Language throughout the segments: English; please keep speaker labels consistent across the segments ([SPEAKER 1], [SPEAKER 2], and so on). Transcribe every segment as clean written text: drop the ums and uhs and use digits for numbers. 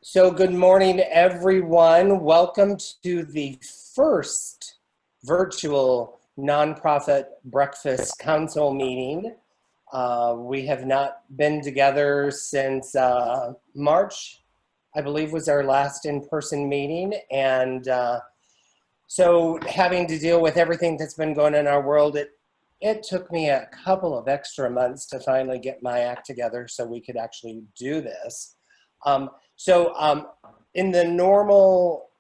[SPEAKER 1] So good morning, everyone. Welcome to the first virtual nonprofit breakfast council meeting. We have not been together since March, I believe was our last in-person meeting. And so having to deal with everything that's been going on in our world, it took me a couple of extra months to finally get my act together so we could actually do this. In the normal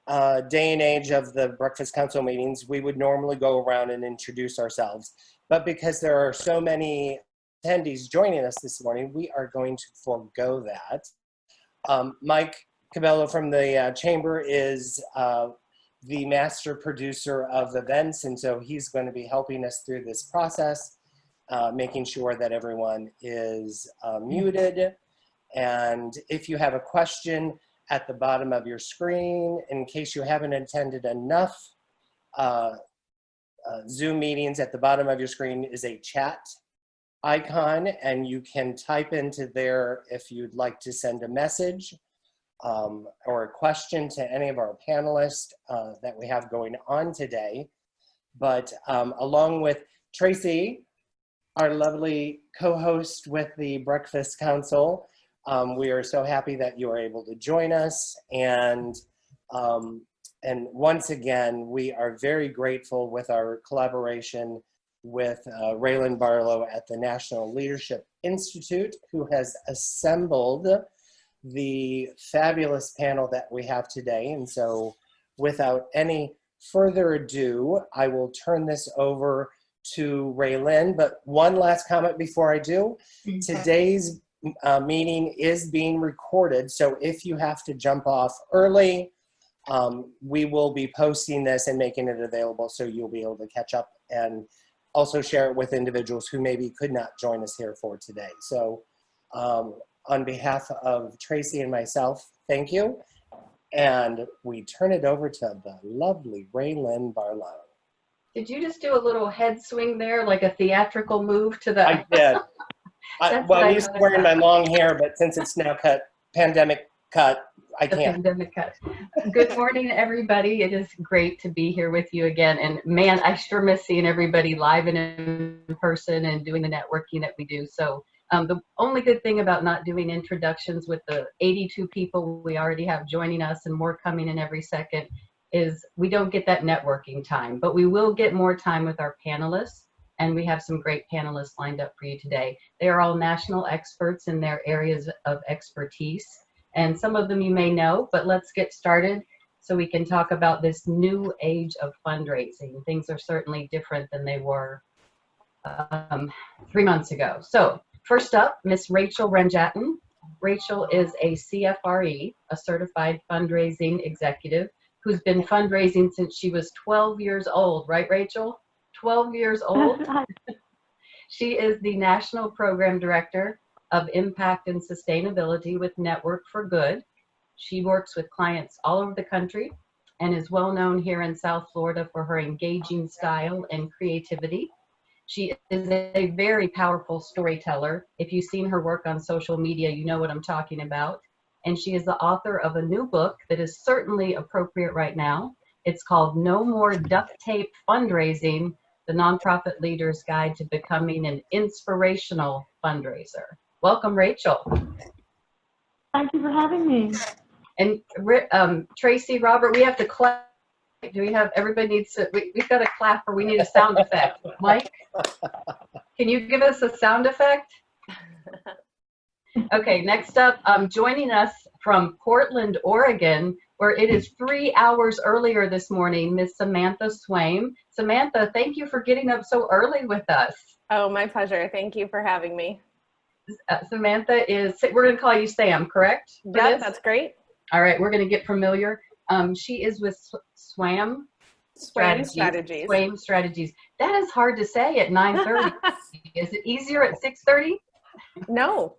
[SPEAKER 1] day and age of the Breakfast Council meetings, we would normally go around and introduce ourselves. But because there are so many attendees joining us this morning, we are going to forego that. Mike Cabello from the Chamber is the master producer of events, and so he's going to be helping us through this process, making sure that everyone is muted. And if you have a question, at the bottom of your screen, in case you haven't attended enough Zoom meetings, at the bottom of your screen is a chat icon, and you can type into there if you'd like to send a message or a question to any of our panelists that we have going on today. But along with Tracy, our lovely co-host with the Breakfast Council, we are so happy that you are able to join us. And once again, we are very grateful with our collaboration with Raylan Barlow at the National Leadership Institute, who has assembled the fabulous panel that we have today. And so without any further ado, I will turn this over to Raylan. But one last comment before I do. Okay. Today's meeting is being recorded, so if you have to jump off early, we will be posting this and making it available so you'll be able to catch up and also share it with individuals who maybe could not join us here for today. So on behalf of Tracy and myself, thank you. And we turn it over to the lovely Raylan Barlow.
[SPEAKER 2] Did you just do a little head swing there, like a theatrical move to the...
[SPEAKER 1] I did. Well, I'm used to wearing my long hair, but since it's now pandemic cut, I can't.
[SPEAKER 2] Pandemic cut. Good morning, everybody. It is great to be here with you again. And man, I sure miss seeing everybody live and in person and doing the networking that we do. So the only good thing about not doing introductions with the 82 people we already have joining us and more coming in every second is we don't get that networking time, but we will get more time with our panelists. And we have some great panelists lined up for you today. They are all national experts in their areas of expertise. And some of them you may know, but let's get started so we can talk about this new age of fundraising. Things are certainly different than they were 3 months ago. So first up, Miss Rachel Ramjattan. Rachel is a CFRE, a certified fundraising executive, who's been fundraising since she was 12 years old, right, Rachel? 12 years old. She is the National Program Director of Impact and Sustainability with Network for Good. She works with clients all over the country and is well known here in South Florida for her engaging style and creativity. She is a very powerful storyteller. If you've seen her work on social media, you know what I'm talking about. And she is the author of a new book that is certainly appropriate right now. It's called No More Duct Tape Fundraising, the Nonprofit Leader's Guide to Becoming an Inspirational Fundraiser. Welcome, Rachel.
[SPEAKER 3] Thank you for having me.
[SPEAKER 2] And Tracy, Robert, we have to clap. Do we have, everybody needs to, we've got to clap or we need a sound effect. Mike, can you give us a sound effect? Okay, next up, joining us from Portland, Oregon, where it is 3 hours earlier this morning, Miss Samantha Swaim. Samantha, thank you for getting up so early with us.
[SPEAKER 4] Oh, my pleasure. Thank you for having me.
[SPEAKER 2] Samantha is, we're going to call you Sam, correct?
[SPEAKER 4] Yeah, that's great.
[SPEAKER 2] All right, we're going to get familiar. She is with Swaim Strategies. Swaim Strategies. That is hard to say at 9:30. Is it easier at 6:30?
[SPEAKER 4] No.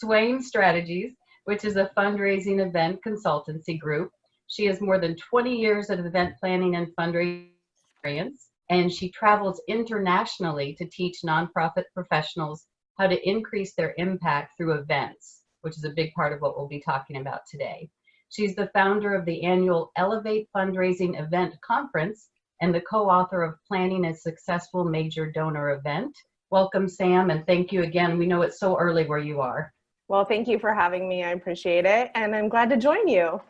[SPEAKER 2] Swaim Strategies, which is a fundraising event consultancy group. She has more than 20 years of event planning and fundraising experience, and she travels internationally to teach nonprofit professionals how to increase their impact through events. which is a big part of what we'll be talking about today. She's the founder of the annual Elevate Fundraising Event Conference and the co-author of Planning a Successful Major Donor Event. Welcome, Sam, and thank you again. We know it's so early where you are.
[SPEAKER 4] Well, thank you for having me. I appreciate it. And I'm glad to join you.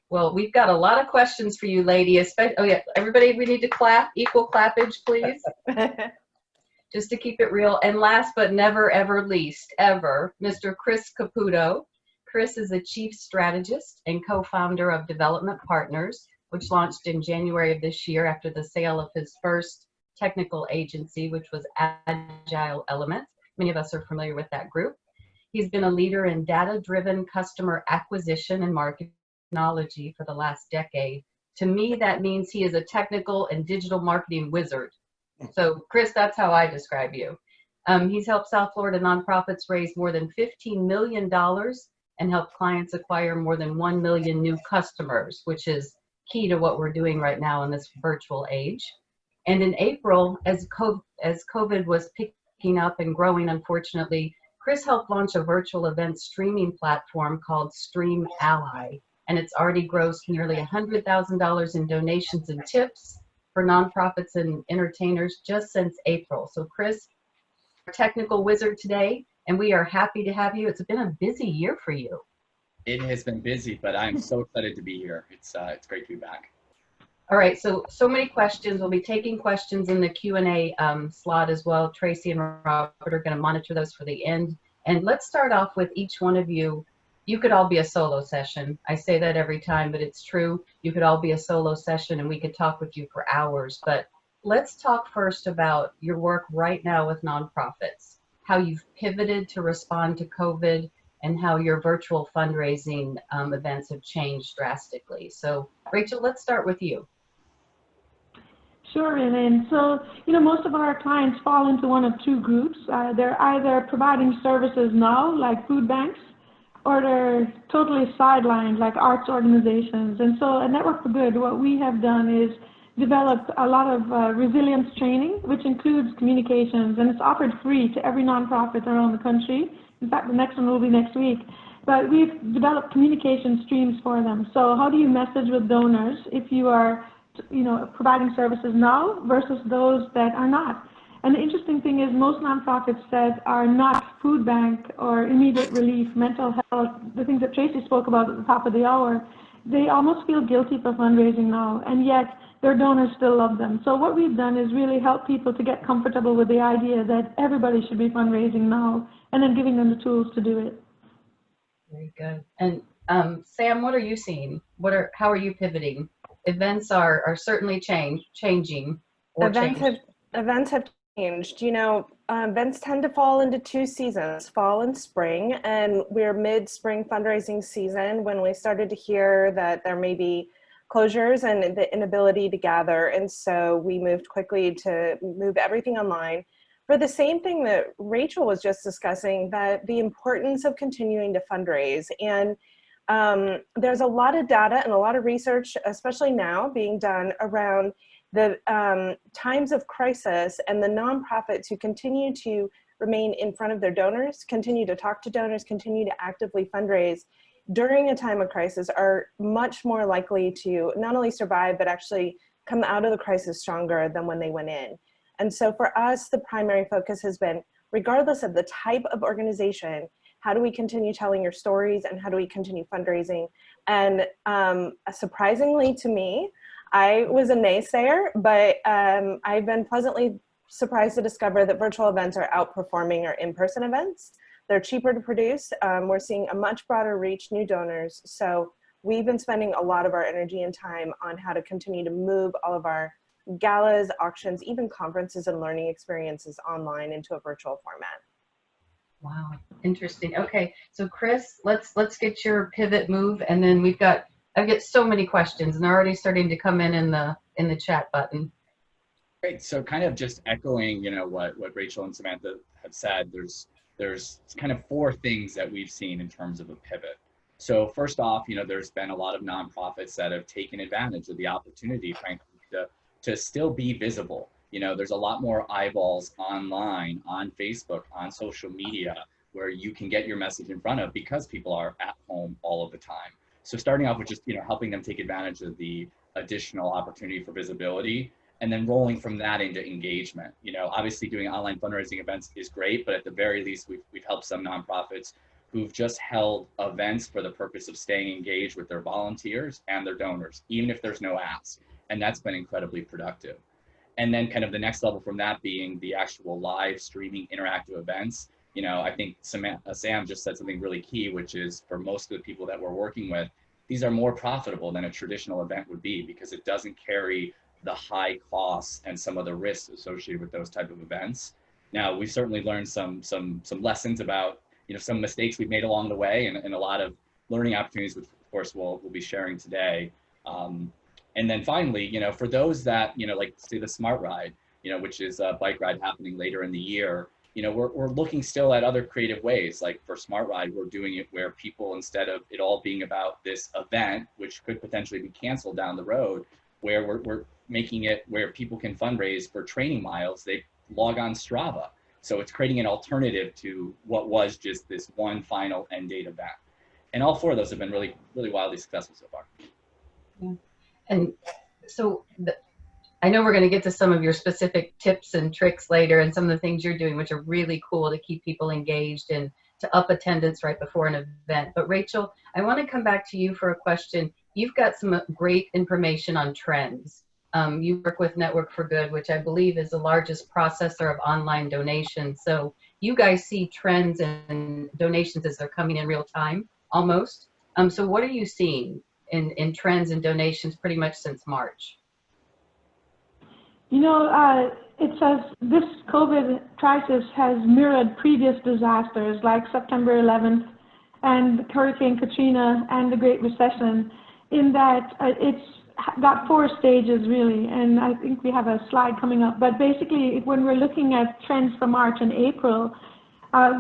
[SPEAKER 2] Well, we've got a lot of questions for you, lady. Oh yeah, everybody, we need to clap, equal clappage, please. Just to keep it real. And last but never ever least, ever, Mr. Chris Caputo. Chris is the chief strategist and co-founder of Development Partners, which launched in January of this year after the sale of his first technical agency, which was Agile Element. Many of us are familiar with that group. He's been a leader in data-driven customer acquisition and marketing technology for the last decade. To me, that means he is a technical and digital marketing wizard. So, Chris, that's how I describe you. He's helped South Florida nonprofits raise more than $15 million and helped clients acquire more than 1 million new customers, which is key to what we're doing right now in this virtual age. And in April, as COVID was picking up and growing, unfortunately, Chris helped launch a virtual event streaming platform called Stream Ally, and it's already grossed nearly $100,000 in donations and tips for nonprofits and entertainers just since April. So Chris, our technical wizard today, and we are happy to have you. It's been a busy year for you.
[SPEAKER 5] It has been busy, but I'm so excited to be here. It's great to be back.
[SPEAKER 2] All right, so many questions. We'll be taking questions in the Q&A slot as well. Tracy and Robert are going to monitor those for the end. And let's start off with each one of you. You could all be a solo session. I say that every time, but it's true. You could all be a solo session and we could talk with you for hours. But let's talk first about your work right now with nonprofits, how you've pivoted to respond to COVID, and how your virtual fundraising events have changed drastically. So Rachel, let's start with you.
[SPEAKER 3] Sure, and so, most of our clients fall into one of two groups. They're either providing services now, like food banks, or they're totally sidelined, like arts organizations. And so at Network for Good, what we have done is developed a lot of resilience training, which includes communications, and it's offered free to every nonprofit around the country. In fact, the next one will be next week. But we've developed communication streams for them. So how do you message with donors if you are providing services now versus those that are not? And the interesting thing is most nonprofits that are not food bank or immediate relief, mental health, the things that Tracy spoke about at the top of the hour, they almost feel guilty for fundraising now, and yet their donors still love them. So what we've done is really help people to get comfortable with the idea that everybody should be fundraising now, and then giving them the tools to do it.
[SPEAKER 2] Very good. And Sam, what are you seeing? How are you pivoting? Events are certainly changing.
[SPEAKER 4] Events have changed. Events tend to fall into two seasons, fall and spring, and we're mid-spring fundraising season when we started to hear that there may be closures and the inability to gather, and so we moved quickly to move everything online for the same thing that Rachel was just discussing, that the importance of continuing to fundraise. And there's a lot of data and a lot of research, especially now, being done around the times of crisis and the nonprofits who continue to remain in front of their donors, continue to talk to donors, continue to actively fundraise during a time of crisis are much more likely to not only survive, but actually come out of the crisis stronger than when they went in. And so for us, the primary focus has been, regardless of the type of organization, how do we continue telling your stories and how do we continue fundraising? And surprisingly to me, I was a naysayer, but I've been pleasantly surprised to discover that virtual events are outperforming our in-person events. They're cheaper to produce. We're seeing a much broader reach, new donors. So we've been spending a lot of our energy and time on how to continue to move all of our galas, auctions, even conferences and learning experiences online into a virtual format.
[SPEAKER 2] Wow, interesting. Okay, so Chris, let's get your pivot move, and then I've got so many questions, and they're already starting to come in the chat button.
[SPEAKER 5] Great. So kind of just echoing, what Rachel and Samantha have said. There's kind of four things that we've seen in terms of a pivot. So first off, there's been a lot of nonprofits that have taken advantage of the opportunity, frankly, to still be visible. There's a lot more eyeballs online, on Facebook, on social media, where you can get your message in front of because people are at home all of the time. So starting off with just, helping them take advantage of the additional opportunity for visibility, and then rolling from that into engagement. Obviously doing online fundraising events is great, but at the very least, we've helped some nonprofits who've just held events for the purpose of staying engaged with their volunteers and their donors, even if there's no ask. And that's been incredibly productive. And then kind of the next level from that being the actual live streaming interactive events. I think Sam just said something really key, which is for most of the people that we're working with, these are more profitable than a traditional event would be because it doesn't carry the high costs and some of the risks associated with those type of events. Now, we've certainly learned some lessons about, some mistakes we've made along the way, and a lot of learning opportunities, which of course we'll be sharing today. And then finally, for those that, like say the Smart Ride, which is a bike ride happening later in the year, we're looking still at other creative ways. Like for Smart Ride, we're doing it where people, instead of it all being about this event, which could potentially be canceled down the road, where we're making it where people can fundraise for training miles, they log on Strava. So it's creating an alternative to what was just this one final end date event. And all four of those have been really, really wildly successful so far.
[SPEAKER 2] Yeah. And so I know we're going to get to some of your specific tips and tricks later and some of the things you're doing, which are really cool to keep people engaged and to up attendance right before an event. But Rachel, I want to come back to you for a question. You've got some great information on trends. You work with Network for Good, which I believe is the largest processor of online donations. So you guys see trends and donations as they're coming in real time, almost. So what are you seeing in trends and donations pretty much since March?
[SPEAKER 3] It says this COVID crisis has mirrored previous disasters like September 11th and Hurricane Katrina and the Great Recession, in that it's got 4 stages really, and I think we have a slide coming up. But basically, when we're looking at trends for March and April,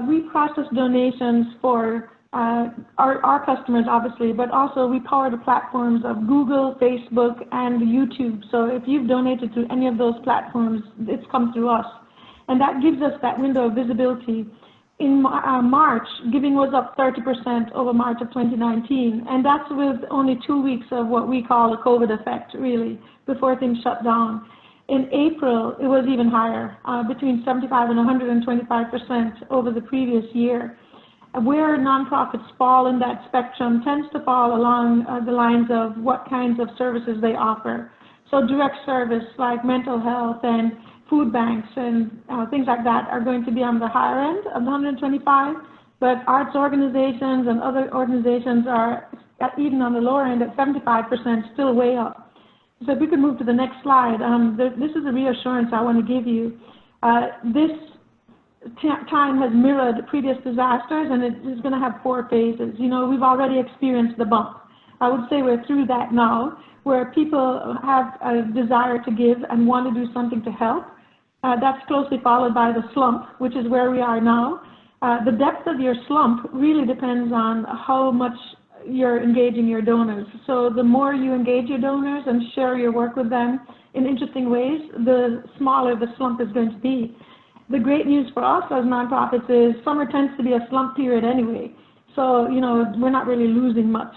[SPEAKER 3] we process donations for our customers, obviously, but also we power the platforms of Google, Facebook, and YouTube. So if you've donated to any of those platforms, it's come through us. And that gives us that window of visibility. In March, giving was up 30% over March of 2019, and that's with only 2 weeks of what we call a COVID effect, really, before things shut down. In April, it was even higher, between 75 and 125% over the previous year. Where nonprofits fall in that spectrum tends to fall along the lines of what kinds of services they offer. So direct service like mental health and food banks and things like that are going to be on the higher end of the 125, but arts organizations and other organizations are even on the lower end at 75%, still way up. So if we could move to the next slide, this is a reassurance I want to give you. This time has mirrored previous disasters, and it is going to have 4 phases. We've already experienced the bump. I would say we're through that now, where people have a desire to give and want to do something to help. That's closely followed by the slump, which is where we are now. The depth of your slump really depends on how much you're engaging your donors. So the more you engage your donors and share your work with them in interesting ways, the smaller the slump is going to be. The great news for us as nonprofits is summer tends to be a slump period anyway. So, we're not really losing much.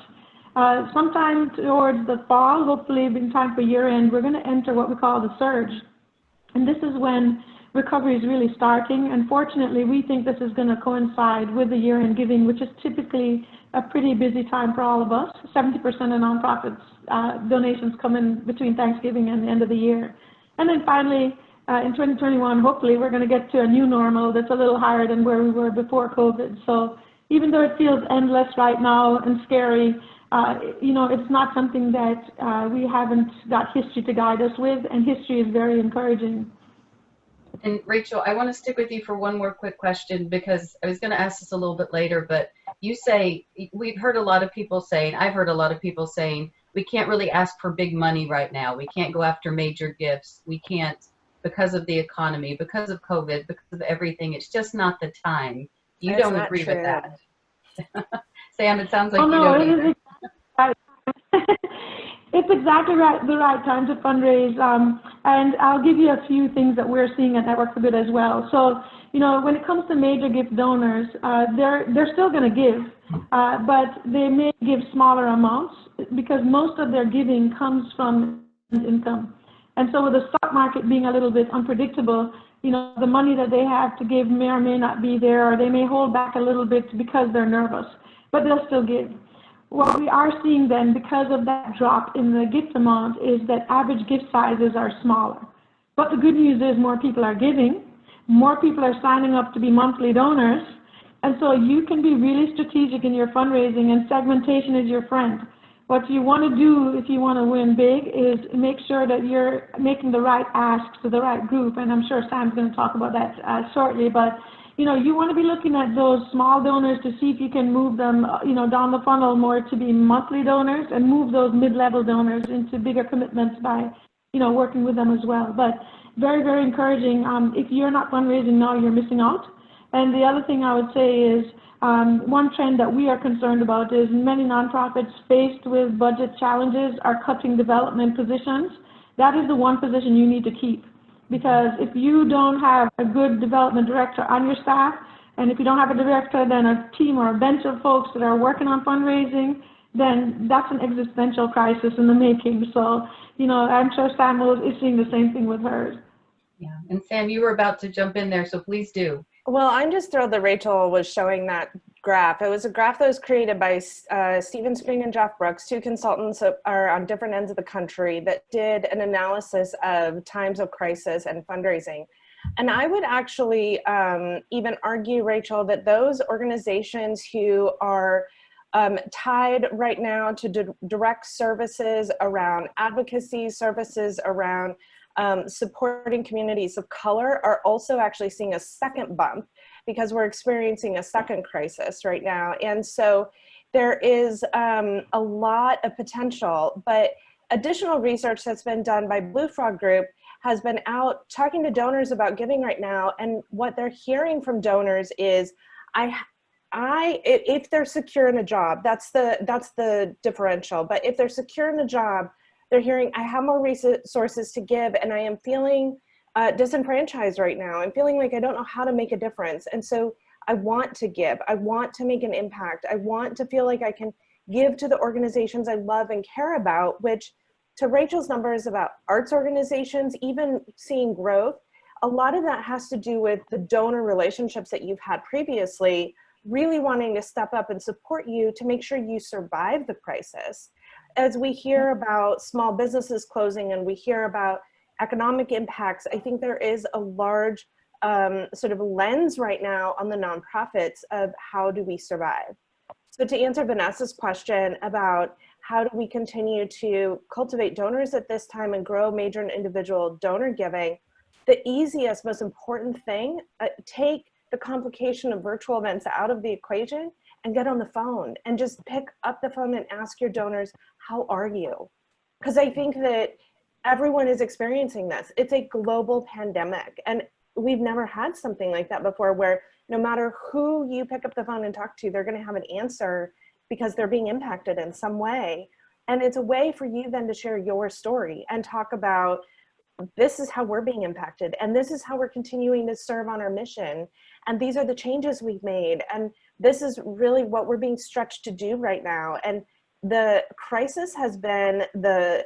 [SPEAKER 3] Sometime towards the fall, hopefully in time for year end, we're going to enter what we call the surge. And this is when recovery is really starting. And fortunately, we think this is going to coincide with the year end giving, which is typically a pretty busy time for all of us. 70% of nonprofits donations come in between Thanksgiving and the end of the year. And then finally, in 2021, hopefully we're going to get to a new normal that's a little higher than where we were before COVID. So even though it feels endless right now and scary, it's not something that we haven't got history to guide us with, and history is very encouraging.
[SPEAKER 2] And Rachel, I want to stick with you for one more quick question, because I was going to ask this a little bit later, but you say, we've heard a lot of people saying, I've heard a lot of people saying, we can't really ask for big money right now. We can't go after major gifts. We can't, because of the economy, because of COVID, because of everything. It's just not the time. You don't agree with that. Sam, it sounds like you don't either.
[SPEAKER 3] It's exactly the right time to fundraise, and I'll give you a few things that we're seeing at Network for Good as well. So, you know, when it comes to major gift donors, they're still going to give, but they may give smaller amounts because most of their giving comes from income. And so with the stock market being a little bit unpredictable, you know, the money that they have to give may or may not be there, or they may hold back a little bit because they're nervous, but they'll still give. What we are seeing then, because of that drop in the gift amount, is that average gift sizes are smaller. But the good news is more people are giving, more people are signing up to be monthly donors, and so you can be really strategic in your fundraising, and segmentation is your friend. What you want to do if you want to win big is make sure that you're making the right asks to the right group, and I'm sure Sam's going to talk about that shortly, but you know, you want to be looking at those small donors to see if you can move them, you know, down the funnel more to be monthly donors, and move those mid-level donors into bigger commitments by, you know, working with them as well. But very, very encouraging. If you're not fundraising now, you're missing out. And the other thing I would say is, one trend that we are concerned about is many nonprofits faced with budget challenges are cutting development positions. That is the one position you need to keep. Because if you don't have a good development director on your staff, and if you don't have a director, then a team or a bench of folks that are working on fundraising, then that's an existential crisis in the making. So, you know, I'm sure Sam is seeing the same thing with hers.
[SPEAKER 2] Yeah, and Sam, you were about to jump in there, so please do.
[SPEAKER 4] Well, I'm just thrilled that Rachel was showing that graph. It was a graph that was created by Stephen Spring and Jeff Brooks, two consultants that are on different ends of the country that did an analysis of times of crisis and fundraising. And I would actually even argue, Rachel, that those organizations who are tied right now to direct services around advocacy, services around supporting communities of color are also actually seeing a second bump, because we're experiencing a second crisis right now. And so there is a lot of potential, but additional research that's been done by Blue Frog Group has been out talking to donors about giving right now. And what they're hearing from donors is, if they're secure in a job, that's the differential. But if they're secure in a job, they're hearing, I have more resources to give, and I am feeling disenfranchised right now. I'm feeling like I don't know how to make a difference. And so I want to give. I want to make an impact. I want to feel like I can give to the organizations I love and care about, which, to Rachel's numbers about arts organizations, even seeing growth, a lot of that has to do with the donor relationships that you've had previously, really wanting to step up and support you to make sure you survive the crisis. As we hear about small businesses closing and we hear about economic impacts, I think there is a large sort of lens right now on the nonprofits of how do we survive. So to answer Vanessa's question about how do we continue to cultivate donors at this time and grow major and individual donor giving, the easiest, most important thing, take the complication of virtual events out of the equation and get on the phone and just pick up the phone and ask your donors, how are you? Because I think that everyone is experiencing this. It's a global pandemic, and we've never had something like that before, where no matter who you pick up the phone and talk to, they're going to have an answer because they're being impacted in some way. And it's a way for you then to share your story and talk about, this is how we're being impacted, and this is how we're continuing to serve on our mission, and these are the changes we've made, and this is really what we're being stretched to do right now. And the crisis has been the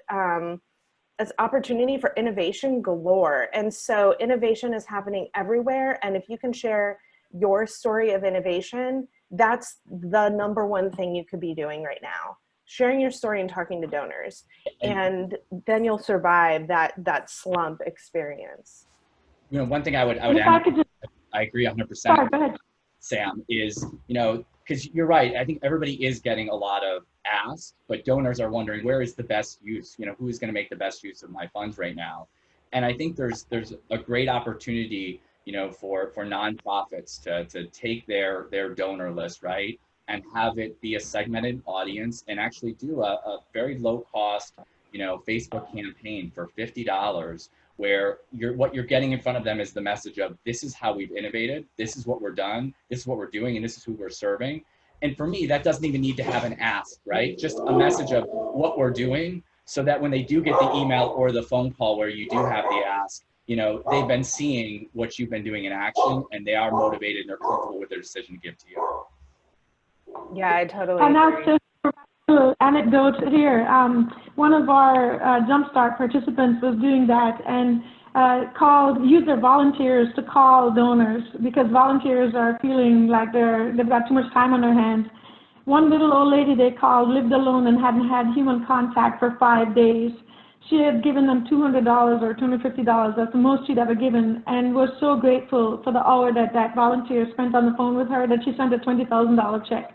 [SPEAKER 4] as opportunity for innovation galore. And so innovation is happening everywhere. And if you can share your story of innovation, that's the number one thing you could be doing right now. Sharing your story and talking to donors. And then you'll survive that slump experience.
[SPEAKER 5] You know, one thing I would add, I agree 100%.
[SPEAKER 3] Sorry, go ahead.
[SPEAKER 5] Sam, is, you know, because you're right, I think everybody is getting a lot of asks, but donors are wondering, where is the best use? You know, who is going to make the best use of my funds right now? And I think there's a great opportunity, you know, for nonprofits to take their donor list, right, and have it be a segmented audience, and actually do a very low cost, you know, Facebook campaign for $50, where what you're getting in front of them is the message of, this is how we've innovated, this is what we're done, this is what we're doing, and this is who we're serving. And for me, that doesn't even need to have an ask, right? Just a message of what we're doing, so that when they do get the email or the phone call where you do have the ask, they've been seeing what you've been doing in action, and they are motivated and they're comfortable with their decision to give to you.
[SPEAKER 4] Yeah, I totally
[SPEAKER 3] And
[SPEAKER 4] agree.
[SPEAKER 3] that's just an anecdote here. One of our Jumpstart participants was doing that and used their volunteers to call donors because volunteers are feeling like they've got too much time on their hands. One little old lady they called lived alone and hadn't had human contact for 5 days. She had given them $200 or $250. That's the most she'd ever given, and was so grateful for the hour that that volunteer spent on the phone with her that she sent a $20,000 check.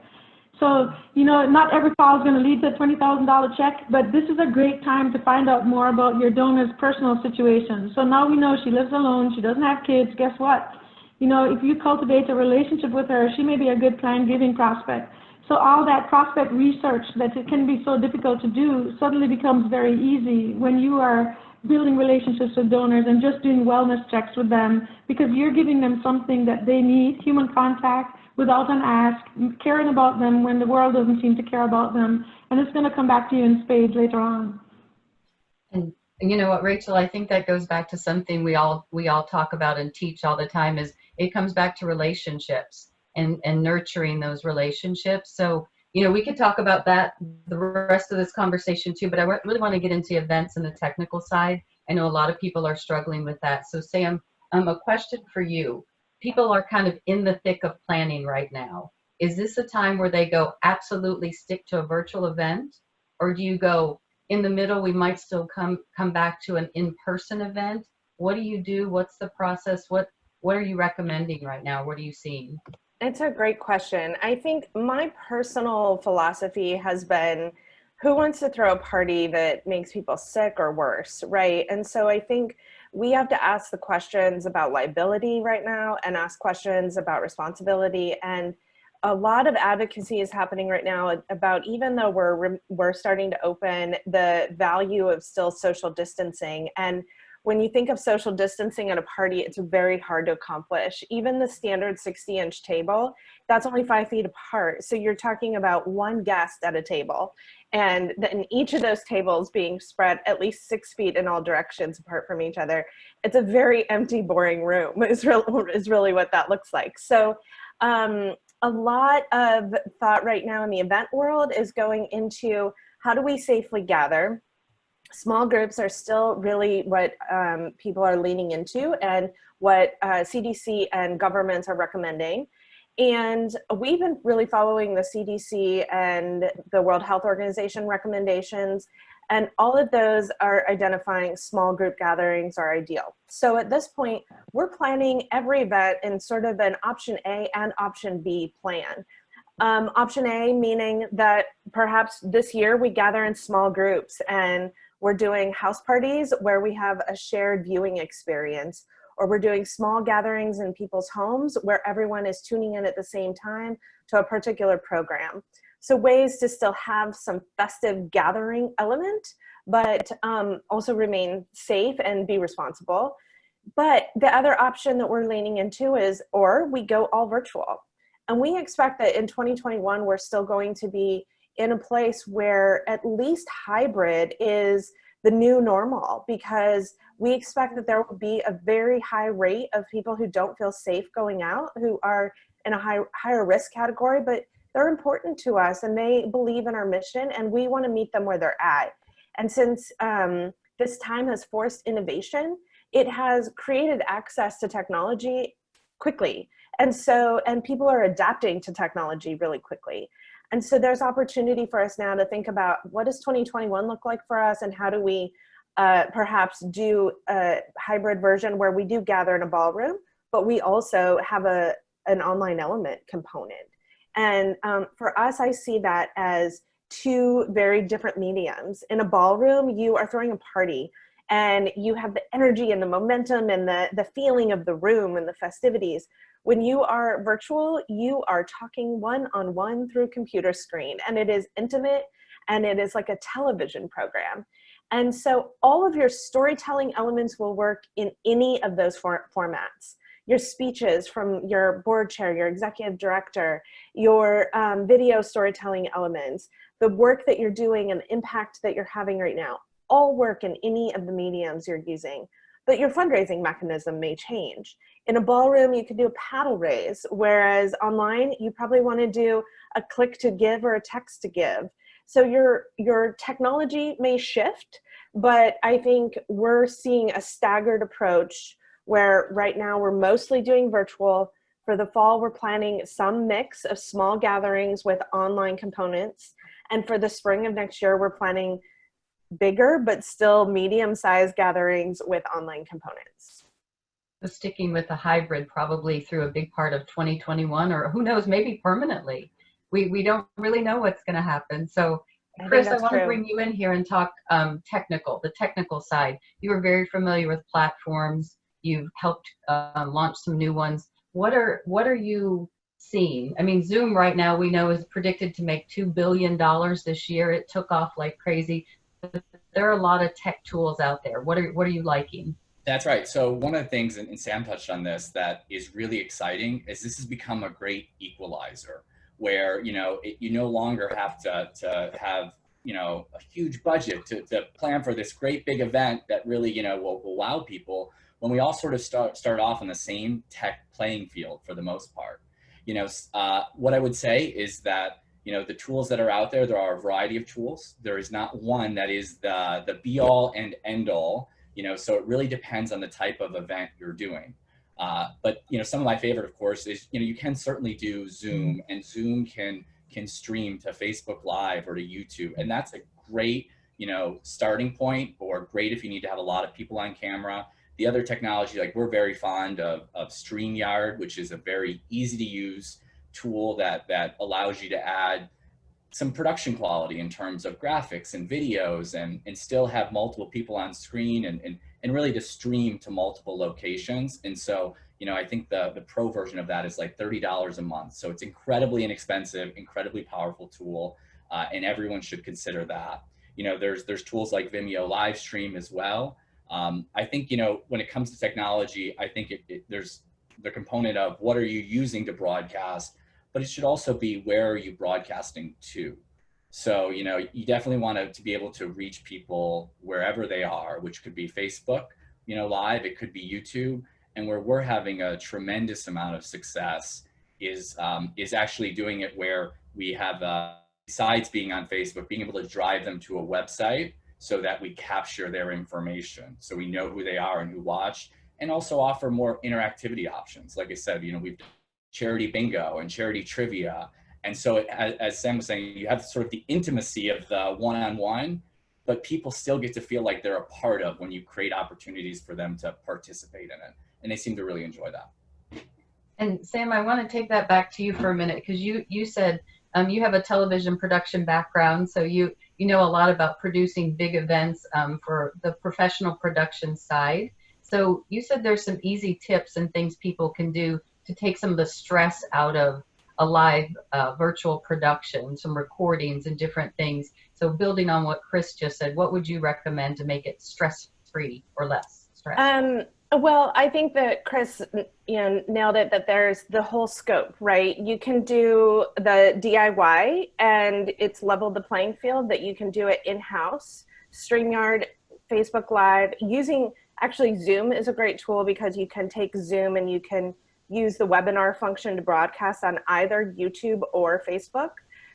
[SPEAKER 3] So, not every call is going to lead to a $20,000 check, but this is a great time to find out more about your donor's personal situation. So now we know she lives alone, she doesn't have kids. Guess what? If you cultivate a relationship with her, she may be a good planned giving prospect. So all that prospect research that it can be so difficult to do suddenly becomes very easy when you are building relationships with donors and just doing wellness checks with them, because you're giving them something that they need, human contact, without an ask, caring about them when the world doesn't seem to care about them, and it's going to come back to you in spades later on.
[SPEAKER 2] And you know what, Rachel, I think that goes back to something we all talk about and teach all the time, is it comes back to relationships and nurturing those relationships. So, we could talk about that the rest of this conversation too, but I really want to get into events and the technical side. I know a lot of people are struggling with that. So Sam, a question for you. People are kind of in the thick of planning right now. Is this a time where they go absolutely stick to a virtual event? Or do you go in the middle, we might still come back to an in-person event? What do you do? What's the process? What are you recommending right now? What are you seeing?
[SPEAKER 4] It's a great question. I think my personal philosophy has been, who wants to throw a party that makes people sick or worse, right? And so I think we have to ask the questions about liability right now and ask questions about responsibility. And a lot of advocacy is happening right now about, even though we're starting to open, the value of still social distancing. And when you think of social distancing at a party, it's very hard to accomplish. Even the standard 60-inch table, that's only 5 feet apart. So you're talking about one guest at a table. And then each of those tables being spread at least 6 feet in all directions apart from each other. It's a very empty, boring room is really what that looks like. So a lot of thought right now in the event world is going into, how do we safely gather? Small groups are still really what people are leaning into, and what CDC and governments are recommending. And we've been really following the CDC and the World Health Organization recommendations, and all of those are identifying small group gatherings are ideal. So at this point, we're planning every event in sort of an option A and option B plan. Option A meaning that perhaps this year we gather in small groups and we're doing house parties where we have a shared viewing experience, or we're doing small gatherings in people's homes where everyone is tuning in at the same time to a particular program. So ways to still have some festive gathering element, but also remain safe and be responsible. But the other option that we're leaning into is, or we go all virtual. And we expect that in 2021, we're still going to be in a place where at least hybrid is the new normal, because we expect that there will be a very high rate of people who don't feel safe going out, who are in a higher risk category, but they're important to us and they believe in our mission and we want to meet them where they're at. And since this time has forced innovation, it has created access to technology quickly. And people are adapting to technology really quickly. And so there's opportunity for us now to think about, what does 2021 look like for us, and how do we perhaps do a hybrid version where we do gather in a ballroom, but we also have an online element component. And for us, I see that as two very different mediums. In a ballroom, you are throwing a party and you have the energy and the momentum and the feeling of the room and the festivities. When you are virtual, you are talking one-on-one through a computer screen, and it is intimate and it is like a television program. And so all of your storytelling elements will work in any of those formats. Your speeches from your board chair, your executive director, your video storytelling elements, the work that you're doing and the impact that you're having right now, all work in any of the mediums you're using. but your fundraising mechanism may change. In a ballroom, you can do a paddle raise, whereas online, you probably want to do a click to give or a text to give. So your technology may shift, but I think we're seeing a staggered approach where right now we're mostly doing virtual. For the fall, we're planning some mix of small gatherings with online components. And for the spring of next year, we're planning bigger, but still medium-sized gatherings with online components.
[SPEAKER 2] So sticking with the hybrid probably through a big part of 2021, or who knows, maybe permanently. We don't really know what's going to happen. So Chris, I want to bring you in here and talk the technical side. You are very familiar with platforms. You've helped launch some new ones. What are you seeing? I mean, Zoom right now we know is predicted to make $2 billion this year. It took off like crazy. But there are a lot of tech tools out there. What are you liking?
[SPEAKER 5] That's right. So one of the things, and Sam touched on this, that is really exciting is this has become a great equalizer where, you no longer have to have, a huge budget to plan for this great big event that really, will wow people when we all sort of start off on the same tech playing field for the most part. What I would say is that, the tools that are out there, there are a variety of tools. There is not one that is the be all and end all. So it really depends on the type of event you're doing. But some of my favorite, of course, is you can certainly do Zoom, and Zoom can stream to Facebook Live or to YouTube, and that's a great starting point, or great if you need to have a lot of people on camera. The other technology, like we're very fond of StreamYard, which is a very easy to use tool that allows you to add some production quality in terms of graphics and videos and still have multiple people on screen and really to stream to multiple locations. And so, I think the pro version of that is like $30 a month. So it's incredibly inexpensive, incredibly powerful tool, and everyone should consider that. There's tools like Vimeo live stream as well. I think, when it comes to technology, I think there's the component of what are you using to broadcast, but it should also be where are you broadcasting to? So, you definitely want to be able to reach people wherever they are, which could be Facebook, live, it could be YouTube. And where we're having a tremendous amount of success is actually doing it where we have, besides being on Facebook, being able to drive them to a website so that we capture their information. So we know who they are and who watched, and also offer more interactivity options. Like I said, we've done charity bingo and charity trivia. And so as Sam was saying, you have sort of the intimacy of the one-on-one, but people still get to feel like they're a part of when you create opportunities for them to participate in it. And they seem to really enjoy that.
[SPEAKER 2] And Sam, I want to take that back to you for a minute, because you said you have a television production background, so you know a lot about producing big events for the professional production side. So you said there's some easy tips and things people can do to take some of the stress out of a live virtual production, some recordings and different things. So building on what Chris just said, what would you recommend to make it stress-free or less stressful?
[SPEAKER 4] Well, I think that Chris, nailed it, that there's the whole scope, right? You can do the DIY and it's leveled the playing field, that you can do it in-house, StreamYard, Facebook Live. Actually Zoom is a great tool because you can take Zoom and you can use the webinar function to broadcast on either YouTube or Facebook.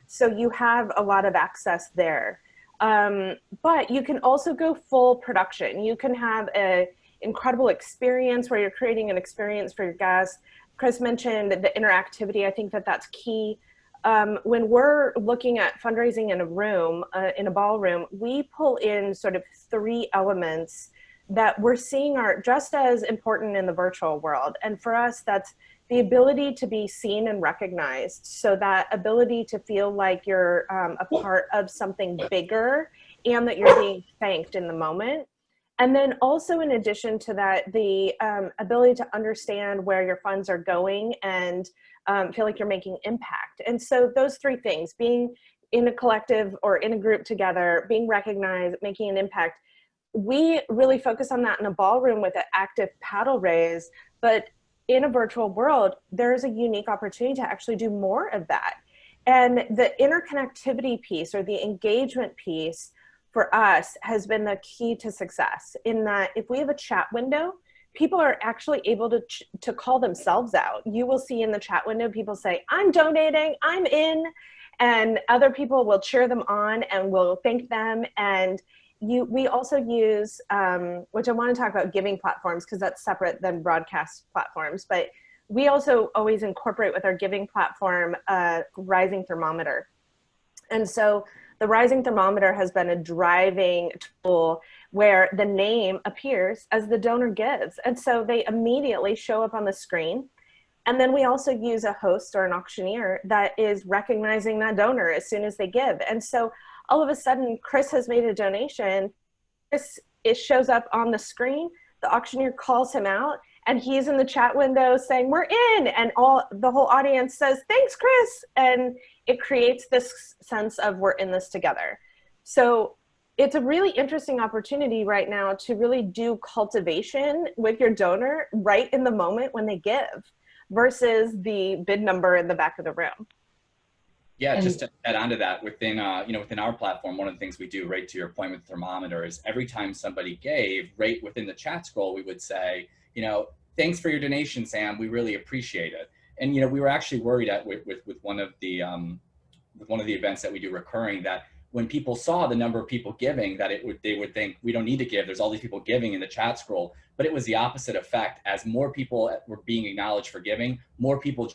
[SPEAKER 4] So you have a lot of access there. But you can also go full production. You can have an incredible experience where you're creating an experience for your guests. Chris mentioned the interactivity. I think that that's key. When we're looking at fundraising in a room, in a ballroom, we pull in sort of 3 elements that we're seeing are just as important in the virtual world. And for us, that's the ability to be seen and recognized. So that ability to feel like you're a part of something bigger and that you're being thanked in the moment. And then also in addition to that, the ability to understand where your funds are going and feel like you're making impact. And so those 3 things, being in a collective or in a group together, being recognized, making an impact, we really focus on that in a ballroom with an active paddle raise, but in a virtual world, there's a unique opportunity to actually do more of that. And the interconnectivity piece or the engagement piece for us has been the key to success, in that if we have a chat window, people are actually able to call themselves out. You will see in the chat window, people say, I'm donating, I'm in, and other people will cheer them on and will thank them. And we also use, which I want to talk about giving platforms because that's separate than broadcast platforms, but we also always incorporate with our giving platform a rising thermometer. And so the rising thermometer has been a driving tool where the name appears as the donor gives. And so they immediately show up on the screen. And then we also use a host or an auctioneer that is recognizing that donor as soon as they give. And so all of a sudden, Chris has made a donation. It shows up on the screen. The auctioneer calls him out, and he's in the chat window saying, we're in. And the whole audience says, thanks, Chris. And it creates this sense of we're in this together. So it's a really interesting opportunity right now to really do cultivation with your donor right in the moment when they give, versus the bid number in the back of the room.
[SPEAKER 5] Yeah, just to add on to that, within within our platform, one of the things we do, right to your point with thermometer, is every time somebody gave, right within the chat scroll, we would say, thanks for your donation, Sam. We really appreciate it. And we were actually worried with one of the events that we do recurring, that when people saw the number of people giving, that they would think we don't need to give. There's all these people giving in the chat scroll, but it was the opposite effect. As more people were being acknowledged for giving, more people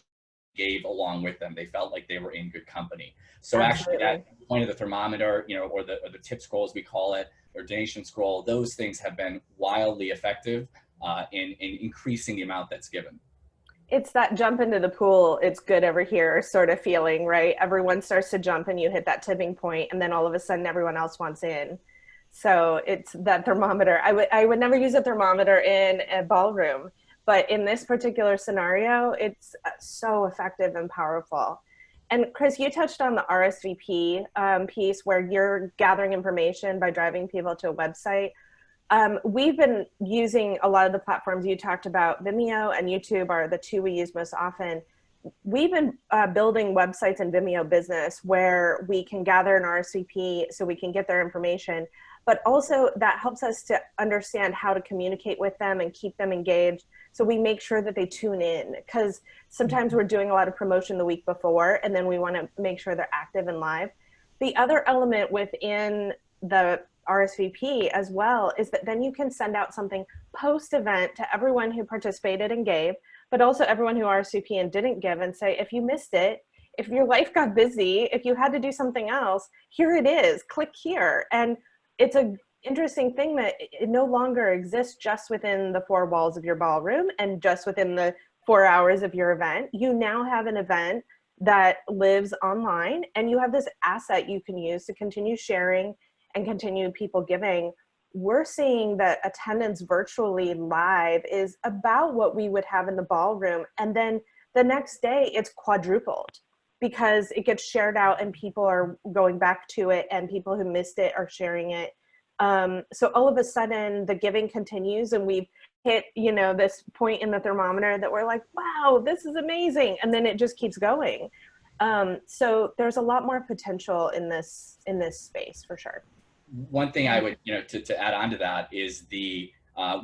[SPEAKER 5] gave along with them. They felt like they were in good company. So Absolutely. Actually, that point of the thermometer, or the tip scroll as we call it, or donation scroll, those things have been wildly effective in increasing the amount that's given.
[SPEAKER 4] It's that jump into the pool, it's good over here sort of feeling, right? Everyone starts to jump and you hit that tipping point, and then all of a sudden everyone else wants in. So it's that thermometer. I would never use a thermometer in a ballroom, but in this particular scenario, it's so effective and powerful. And Chris, you touched on the RSVP piece where you're gathering information by driving people to a website. We've been using a lot of the platforms you talked about. Vimeo and YouTube are the two we use most often. We've been building websites in Vimeo Business where we can gather an RSVP so we can get their information, but also that helps us to understand how to communicate with them and keep them engaged. So we make sure that they tune in, because sometimes we're doing a lot of promotion the week before, and then we want to make sure they're active and live. The other element within the RSVP as well is that then you can send out something post-event to everyone who participated and gave, but also everyone who RSVP and didn't give, and say, if you missed it, if your life got busy, if you had to do something else, here it is, click here. And it's an interesting thing that it no longer exists just within the four walls of your ballroom and just within the 4 hours of your event. You now have an event that lives online, and you have this asset you can use to continue sharing and continue people giving. We're seeing that attendance virtually live is about what we would have in the ballroom. And then the next day it's quadrupled because it gets shared out and people are going back to it, and people who missed it are sharing it. So all of a sudden the giving continues, and we've hit, this point in the thermometer that we're like, wow, this is amazing. And then it just keeps going. So there's a lot more potential in this space for sure.
[SPEAKER 5] One thing I would, to add on to that is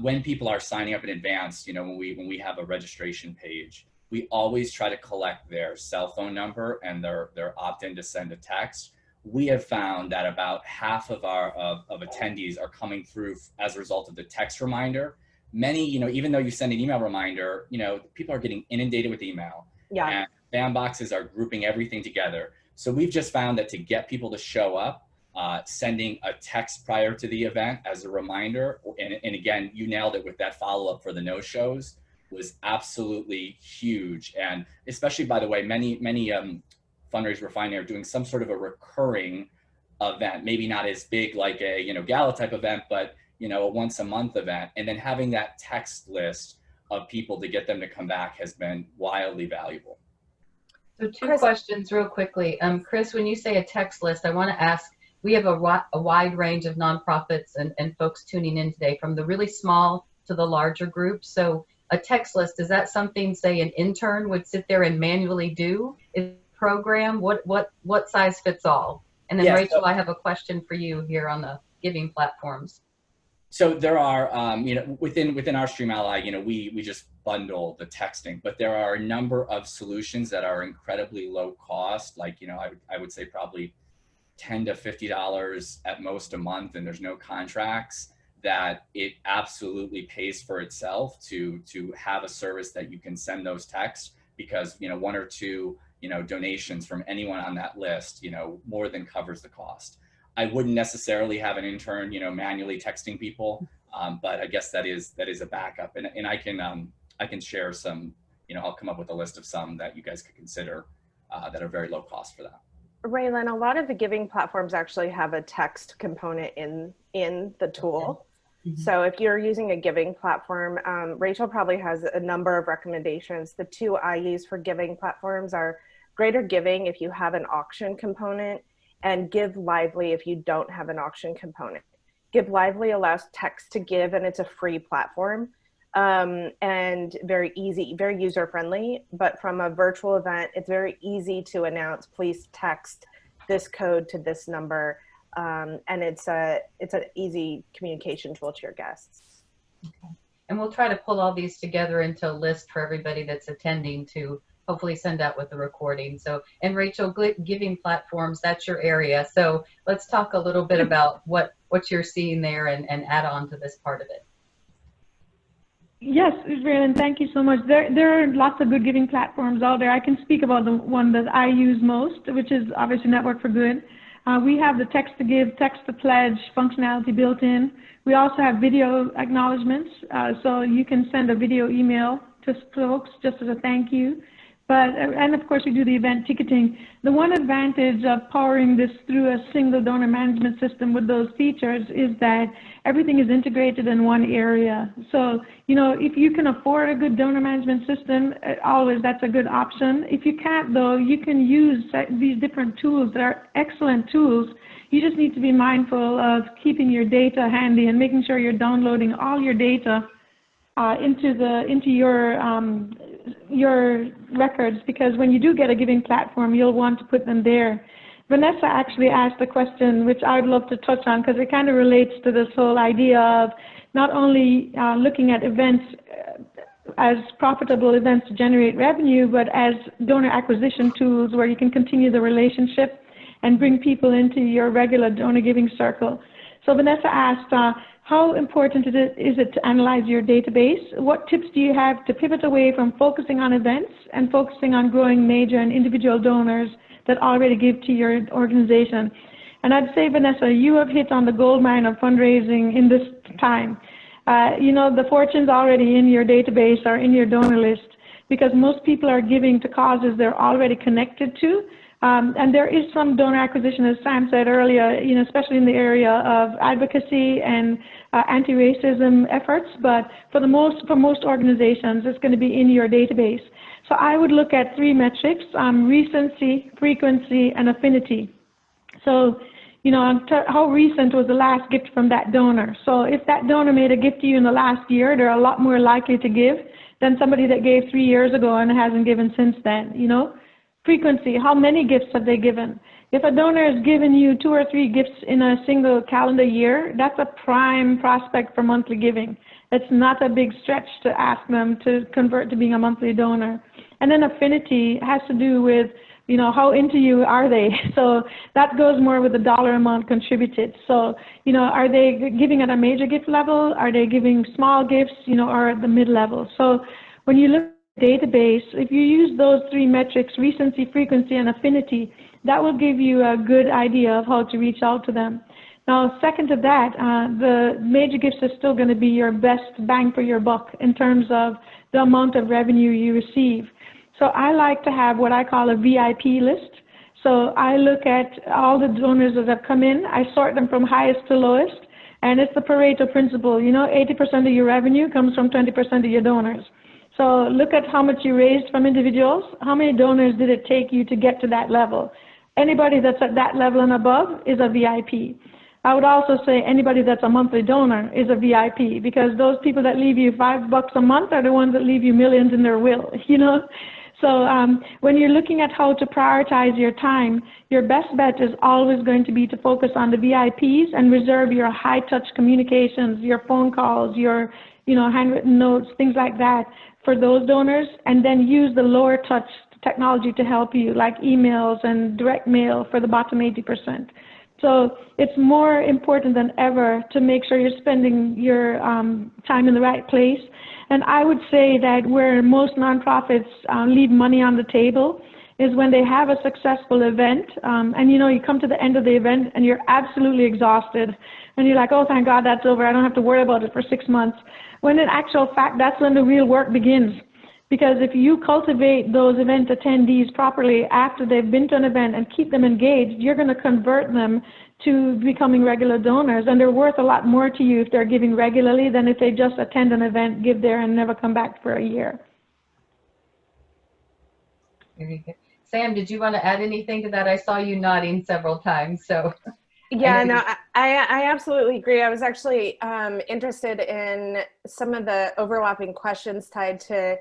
[SPEAKER 5] when people are signing up in advance, when we have a registration page, we always try to collect their cell phone number and their opt-in to send a text. We have found that about half of our attendees are coming through as a result of the text reminder. Many, even though you send an email reminder, people are getting inundated with email.
[SPEAKER 4] Yeah.
[SPEAKER 5] And spam boxes are grouping everything together. So we've just found that to get people to show up, sending a text prior to the event as a reminder, and again, you nailed it with that follow-up for the no-shows, was absolutely huge. And especially, by the way, many fundraisers we're finding are doing some sort of a recurring event, maybe not as big like a gala type event, but a once a month event, and then having that text list of people to get them to come back has been wildly valuable.
[SPEAKER 2] So two questions real quickly. Chris, when you say a text list, I want to ask, we have a wide range of nonprofits and folks tuning in today, from the really small to the larger groups. So a text list, is that something, say, an intern would sit there and manually do? Is it a program? What size fits all? And then
[SPEAKER 5] Yeah,
[SPEAKER 2] Rachel, I have a question for you here on the giving platforms.
[SPEAKER 5] So there are, within our Stream Ally, we just bundle the texting, but there are a number of solutions that are incredibly low cost. Like, I would say probably $10 to $50 at most a month, and there's no contracts, that it absolutely pays for itself to have a service that you can send those texts, because, one or two, donations from anyone on that list, more than covers the cost. I wouldn't necessarily have an intern, manually texting people, but I guess that is a backup, and I can share some, I'll come up with a list of some that you guys could consider that are very low cost for that.
[SPEAKER 4] Raylan, a lot of the giving platforms actually have a text component in the tool. Mm-hmm. So if you're using a giving platform, Rachel probably has a number of recommendations. The two I use for giving platforms are Greater Giving if you have an auction component, and Give Lively if you don't have an auction component. Give Lively allows text to give, and it's a free platform, and very easy, very user-friendly. But from a virtual event, it's very easy to announce, please text this code to this number, and it's an easy communication tool to your guests.
[SPEAKER 2] Okay. And we'll try to pull all these together into a list for everybody that's attending to hopefully send out with the recording. So, and Rachel, giving platforms, that's your area. So let's talk a little bit about what you're seeing there and add on to this part of it.
[SPEAKER 3] Yes, Raylan, thank you so much. There are lots of good giving platforms out there. I can speak about the one that I use most, which is obviously Network for Good. We have the text to give, text to pledge functionality built in. We also have video acknowledgements, so you can send a video email to folks just as a thank you. And of course, we do the event ticketing. The one advantage of powering this through a single donor management system with those features is that everything is integrated in one area. So, if you can afford a good donor management system, always that's a good option. If you can't, though, you can use these different tools that are excellent tools. You just need to be mindful of keeping your data handy and making sure you're downloading all your data into your records, because when you do get a giving platform, you'll want to put them there. Vanessa actually asked a question which I'd love to touch on, because it kind of relates to this whole idea of not only looking at events as profitable events to generate revenue, but as donor acquisition tools where you can continue the relationship and bring people into your regular donor giving circle. So Vanessa asked, how important is it to analyze your database? What tips do you have to pivot away from focusing on events and focusing on growing major and individual donors that already give to your organization? And I'd say, Vanessa, you have hit on the gold mine of fundraising in this time. The fortunes already in your database are in your donor list, because most people are giving to causes they're already connected to. And there is some donor acquisition, as Sam said earlier, especially in the area of advocacy and anti-racism efforts. But for most organizations, it's going to be in your database. So I would look at three metrics: recency, frequency, and affinity. So, how recent was the last gift from that donor? So if that donor made a gift to you in the last year, they're a lot more likely to give than somebody that gave 3 years ago and hasn't given since then. Frequency, how many gifts have they given? If a donor has given you 2 or 3 gifts in a single calendar year, that's a prime prospect for monthly giving. It's not a big stretch to ask them to convert to being a monthly donor. And then affinity has to do with, how into you are they? So that goes more with the dollar amount contributed. So, are they giving at a major gift level? Are they giving small gifts, or at the mid-level? So when you look database, if you use those 3 metrics, recency, frequency, and affinity, that will give you a good idea of how to reach out to them. Now, second to that, the major gifts are still going to be your best bang for your buck in terms of the amount of revenue you receive. So I like to have what I call a VIP list. So I look at all the donors that have come in, I sort them from highest to lowest, and it's the Pareto principle. 80% of your revenue comes from 20% of your donors. So look at how much you raised from individuals. How many donors did it take you to get to that level? Anybody that's at that level and above is a VIP. I would also say anybody that's a monthly donor is a VIP, because those people that leave you $5 a month are the ones that leave you millions in their will, So when you're looking at how to prioritize your time, your best bet is always going to be to focus on the VIPs and reserve your high-touch communications, your phone calls, your handwritten notes, things like that for those donors, and then use the lower-touch technology to help you, like emails and direct mail for the bottom 80%. So it's more important than ever to make sure you're spending your time in the right place. And I would say that where most nonprofits leave money on the table is when they have a successful event, and you come to the end of the event and you're absolutely exhausted, and you're like, oh, thank God that's over. I don't have to worry about it for 6 months. When in actual fact, that's when the real work begins. Because if you cultivate those event attendees properly after they've been to an event and keep them engaged, you're going to convert them to becoming regular donors. And they're worth a lot more to you if they're giving regularly than if they just attend an event, give there, and never come back for a year.
[SPEAKER 2] Very good. Sam, did you want to add anything to that? I saw you nodding several times, so.
[SPEAKER 4] Yeah, no, I absolutely agree. I was actually interested in some of the overlapping questions tied to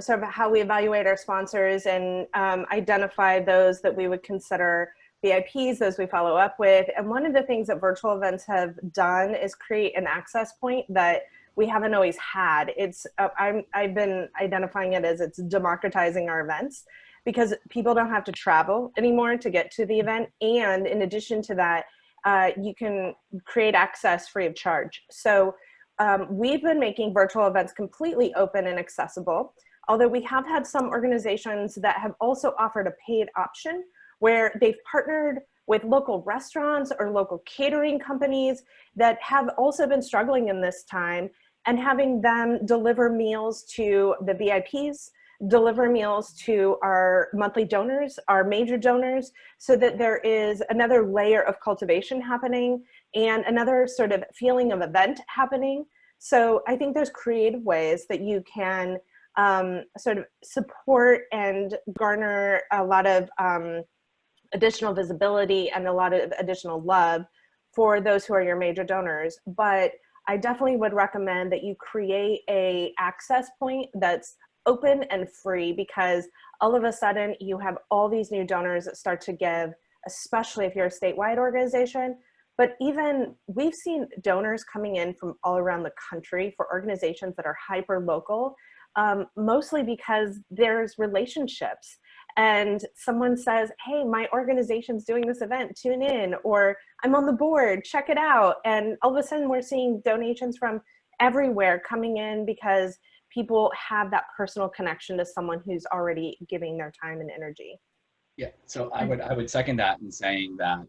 [SPEAKER 4] sort of how we evaluate our sponsors and identify those that we would consider VIPs, those we follow up with. And one of the things that virtual events have done is create an access point that we haven't always had. It's I've been identifying it as it's democratizing our events, because people don't have to travel anymore to get to the event. And in addition to that, you can create access free of charge. So we've been making virtual events completely open and accessible, although we have had some organizations that have also offered a paid option where they've partnered with local restaurants or local catering companies that have also been struggling in this time, and having them deliver meals to the VIPs, deliver meals to our monthly donors, our major donors, so that there is another layer of cultivation happening and another sort of feeling of event happening. So I think there's creative ways that you can sort of support and garner a lot of additional visibility and a lot of additional love for those who are your major donors. But I definitely would recommend that you create a access point that's open and free, because all of a sudden you have all these new donors that start to give, especially if you're a statewide organization. But even we've seen donors coming in from all around the country for organizations that are hyper local, mostly because there's relationships. And someone says, hey, my organization's doing this event, tune in, or I'm on the board, check it out. And all of a sudden we're seeing donations from everywhere coming in because people have that personal connection to someone who's already giving their time and energy.
[SPEAKER 5] Yeah, so I would second that in saying that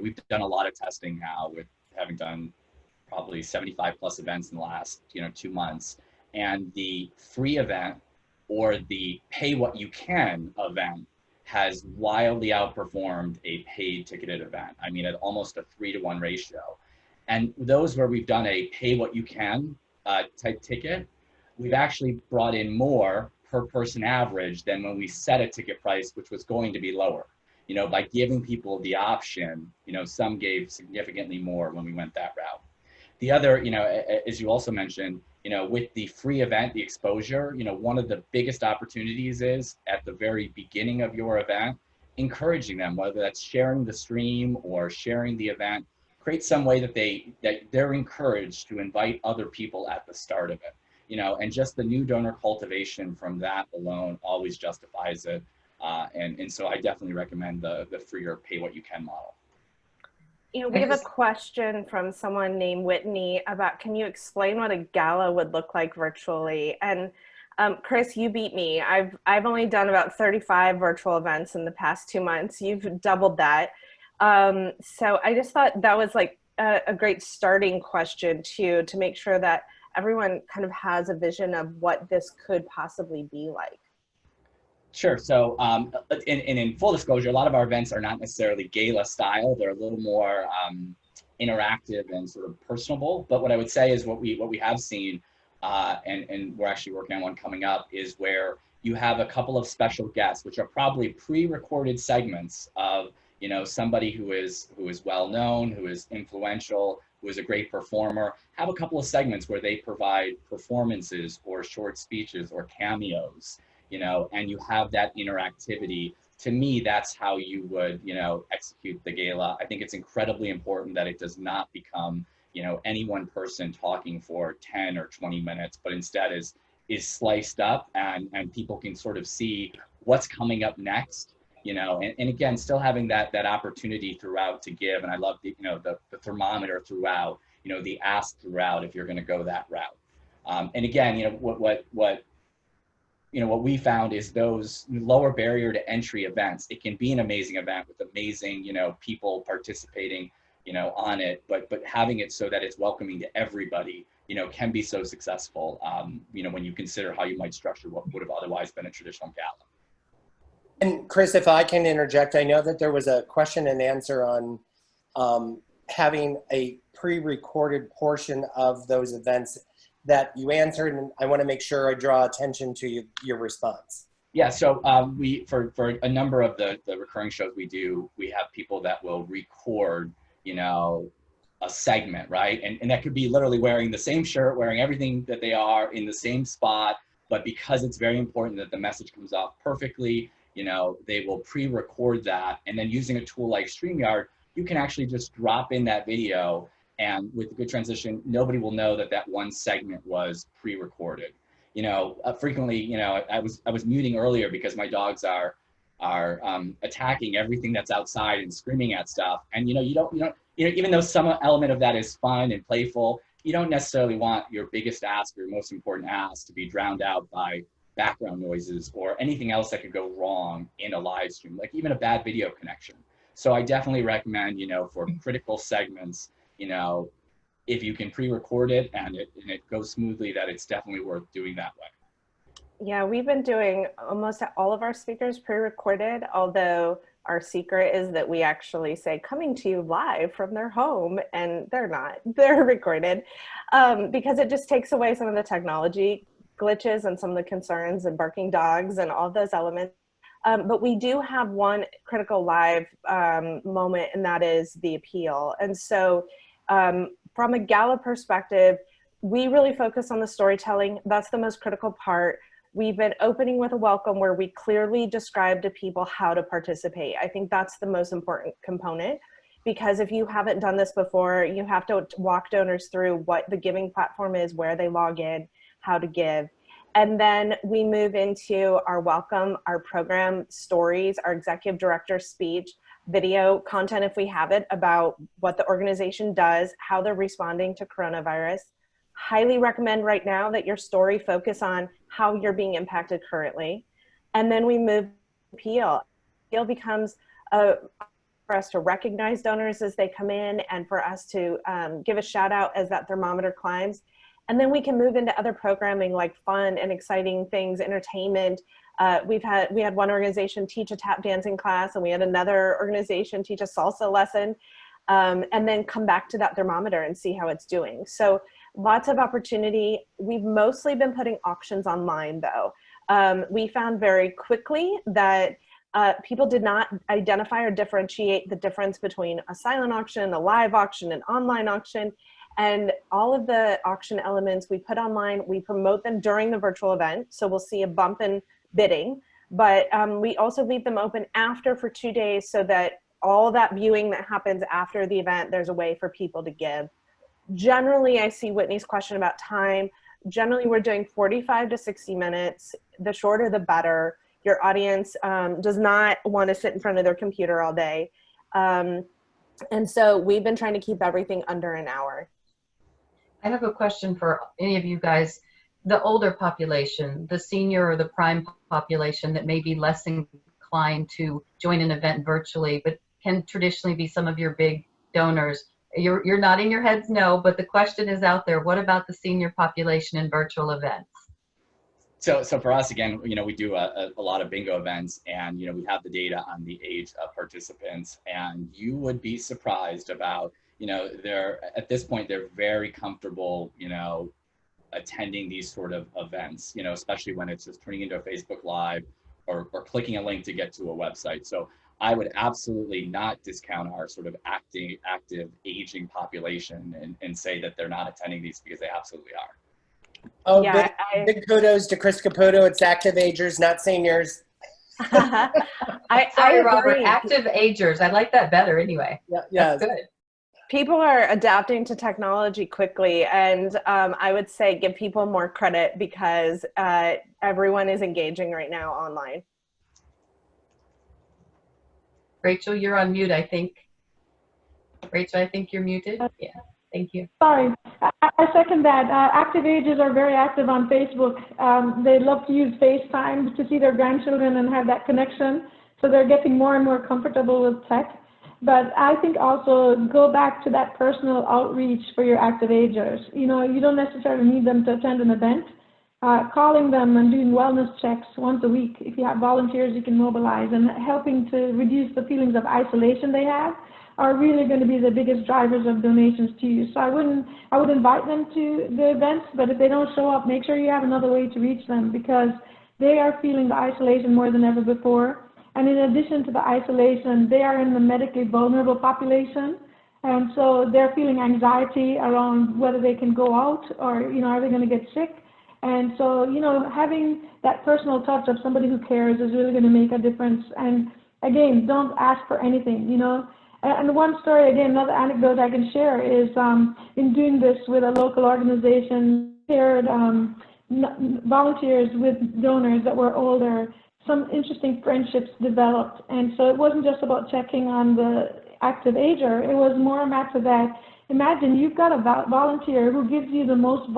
[SPEAKER 5] we've done a lot of testing now, with having done probably 75 plus events in the last 2 months, and the free event or the pay what you can event has wildly outperformed a paid ticketed event. I mean, at almost a 3-to-1 ratio. And those where we've done a pay what you can type ticket, we've actually brought in more per person average than when we set a ticket price, which was going to be lower. By giving people the option, some gave significantly more when we went that route. The other, as you also mentioned, with the free event, the exposure, one of the biggest opportunities is at the very beginning of your event, encouraging them, whether that's sharing the stream or sharing the event, create some way that they're encouraged to invite other people at the start of it. And just the new donor cultivation from that alone always justifies it. And so I definitely recommend the freer pay what you can model.
[SPEAKER 4] We have a question from someone named Whitney about, can you explain what a gala would look like virtually? And Chris, you beat me. I've only done about 35 virtual events in the past 2 months. You've doubled that. So I just thought that was like a great starting question too, to make sure that everyone kind of has a vision of what this could possibly be like.
[SPEAKER 5] Sure. So in full disclosure, a lot of our events are not necessarily gala style. They're a little more interactive and sort of personable. But what I would say is what we have seen, and we're actually working on one coming up, is where you have a couple of special guests, which are probably pre-recorded segments of somebody who is well known, who is influential, who is a great performer. Have a couple of segments where they provide performances or short speeches or cameos. and you have that interactivity. To me, that's how you would, execute the gala. I think it's incredibly important that it does not become, any one person talking for 10 or 20 minutes, but instead is sliced up, and people can sort of see what's coming up next, and again, still having that opportunity throughout to give. And I love the, the thermometer throughout, the ask throughout, if you're going to go that route. And again, what we found is those lower barrier to entry events. It can be an amazing event with amazing, people participating, on it, but having it so that it's welcoming to everybody, can be so successful, when you consider how you might structure what would have otherwise been a traditional gala.
[SPEAKER 1] And Chris, if I can interject, I know that there was a question and answer on having a pre-recorded portion of those events that you answered, and I want to make sure I draw attention to your response.
[SPEAKER 5] Yeah, so we for a number of the recurring shows we do, we have people that will record, a segment, right? And that could be literally wearing the same shirt, wearing everything that they are in the same spot, but because it's very important that the message comes off perfectly, they will pre-record that, and then using a tool like StreamYard, you can actually just drop in that video, and with a good transition, nobody will know that that one segment was pre-recorded. Frequently, I was muting earlier because my dogs are attacking everything that's outside and screaming at stuff. And you don't even though some element of that is fun and playful, you don't necessarily want your biggest ask or most important ask to be drowned out by background noises or anything else that could go wrong in a live stream, like even a bad video connection. So I definitely recommend, for critical segments, if you can pre-record it and it goes smoothly, that it's definitely worth doing that way.
[SPEAKER 4] Yeah, we've been doing almost all of our speakers pre-recorded, although our secret is that we actually say coming to you live from their home, and they're not, they're recorded, because it just takes away some of the technology glitches and some of the concerns and barking dogs and all of those elements. But we do have one critical live moment, and that is the appeal. And so from a gala perspective, we really focus on the storytelling. That's the most critical part. We've been opening with a welcome where we clearly describe to people how to participate. I think that's the most important component, because if you haven't done this before, you have to walk donors through what the giving platform is, where they log in, how to give. And then we move into our welcome, our program stories, our executive director speech, video content if we have it, about what the organization does, how they're responding to coronavirus. Highly recommend right now that your story focus on how you're being impacted currently. And then we move to appeal. Appeal becomes for us to recognize donors as they come in, and for us to give a shout out as that thermometer climbs. And then we can move into other programming like fun and exciting things, entertainment. We had one organization teach a tap dancing class, and we had another organization teach a salsa lesson, and then come back to that thermometer and see how it's doing. So lots of opportunity. We've mostly been putting auctions online though. We found very quickly that people did not identify or differentiate the difference between a silent auction, a live auction, an online auction. And all of the auction elements we put online, we promote them during the virtual event. So we'll see a bump in bidding, but we also leave them open after for 2 days, so that all that viewing that happens after the event, there's a way for people to give. Generally, I see Whitney's question about time. Generally, we're doing 45 to 60 minutes. The shorter, the better. Your audience does not want to sit in front of their computer all day. And so we've been trying to keep everything under an hour.
[SPEAKER 2] I have a question for any of you guys. The older population, the senior or the prime population that may be less inclined to join an event virtually, but can traditionally be some of your big donors. You're nodding your heads no, but the question is out there. What about the senior population in virtual events?
[SPEAKER 5] So for us, again, we do a lot of bingo events, and, we have the data on the age of participants, and you would be surprised about, at this point, they're very comfortable, attending these sort of events, especially when it's just turning into a Facebook Live or clicking a link to get to a website. So I would absolutely not discount our sort of active aging population and say that they're not attending these, because they absolutely are.
[SPEAKER 1] Oh,
[SPEAKER 4] Yeah,
[SPEAKER 1] big kudos to Chris Caputo. It's active agers, not seniors.
[SPEAKER 4] I
[SPEAKER 2] Sorry, Robert.
[SPEAKER 4] agree.
[SPEAKER 2] Active agers. I like that better anyway.
[SPEAKER 1] Yeah,
[SPEAKER 2] That's
[SPEAKER 1] yes.
[SPEAKER 2] good.
[SPEAKER 4] People are adapting to technology quickly, and I would say give people more credit because everyone is engaging right now online.
[SPEAKER 2] Rachel, you're on mute, I think. Rachel, I think you're muted. Yeah, thank you.
[SPEAKER 3] Sorry, I second that. Active ages are very active on Facebook. They love to use FaceTime to see their grandchildren and have that connection. So they're getting more and more comfortable with tech. But I think also go back to that personal outreach for your active agers. You know, you don't necessarily need them to attend an event. Calling them and doing wellness checks once a week. If you have volunteers you can mobilize, and helping to reduce the feelings of isolation they have are really going to be the biggest drivers of donations to you. So I would invite them to the events, but if they don't show up, make sure you have another way to reach them, because they are feeling the isolation more than ever before. And in addition to the isolation, they are in the medically vulnerable population. And so they're feeling anxiety around whether they can go out or, you know, are they going to get sick? And so, you know, having that personal touch of somebody who cares is really going to make a difference. And again, don't ask for anything, you know. And one story, again, another anecdote I can share is in doing this with a local organization, shared volunteers with donors that were older, some interesting friendships developed. And so it wasn't just about checking on the active ager, it was more a matter that, imagine you've got a volunteer who gives you the most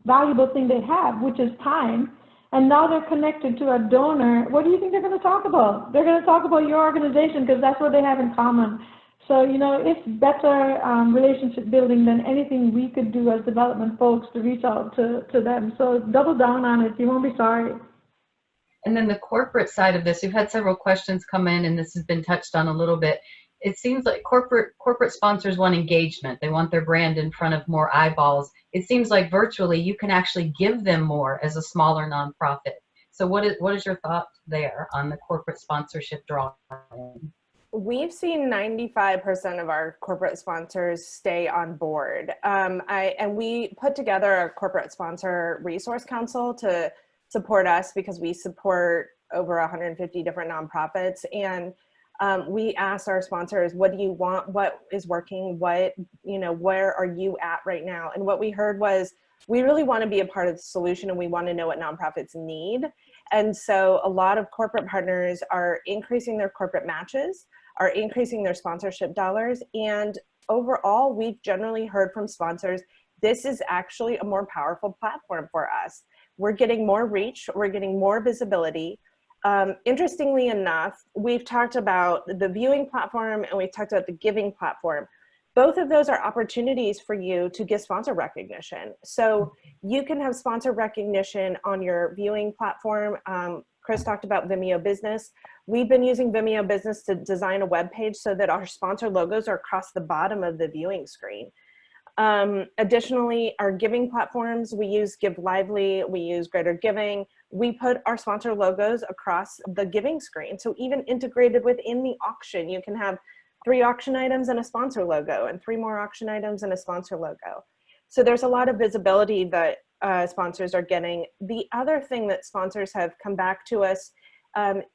[SPEAKER 3] valuable thing they have, which is time, and now they're connected to a donor. What do you think they're going to talk about? They're going to talk about your organization because that's what they have in common. So, you know, it's better relationship building than anything we could do as development folks to reach out to them. So double down on it. You won't be sorry.
[SPEAKER 2] And then the corporate side of this, we've had several questions come in, and this has been touched on a little bit. It seems like corporate sponsors want engagement. They want their brand in front of more eyeballs. It seems like virtually you can actually give them more as a smaller nonprofit. So what is your thought there on the corporate sponsorship draw?
[SPEAKER 4] We've seen 95% of our corporate sponsors stay on board. And we put together a corporate sponsor resource council to support us because we support over 150 different nonprofits. And we asked our sponsors, what do you want? What is working? What, you know, where are you at right now? And what we heard was, we really want to be a part of the solution and we want to know what nonprofits need. And so a lot of corporate partners are increasing their corporate matches, are increasing their sponsorship dollars. And overall, we've generally heard from sponsors, this is actually a more powerful platform for us. We're getting more reach, we're getting more visibility. Interestingly enough, we've talked about the viewing platform and we've talked about the giving platform. Both of those are opportunities for you to get sponsor recognition. So you can have sponsor recognition on your viewing platform. Chris talked about Vimeo Business. We've been using Vimeo Business to design a web page so that our sponsor logos are across the bottom of the viewing screen. Additionally, our giving platforms, we use Give Lively, we use Greater Giving. We put our sponsor logos across the giving screen. So even integrated within the auction, you can have 3 auction items and a sponsor logo and 3 more auction items and a sponsor logo. So there's a lot of visibility that sponsors are getting. The other thing that sponsors have come back to us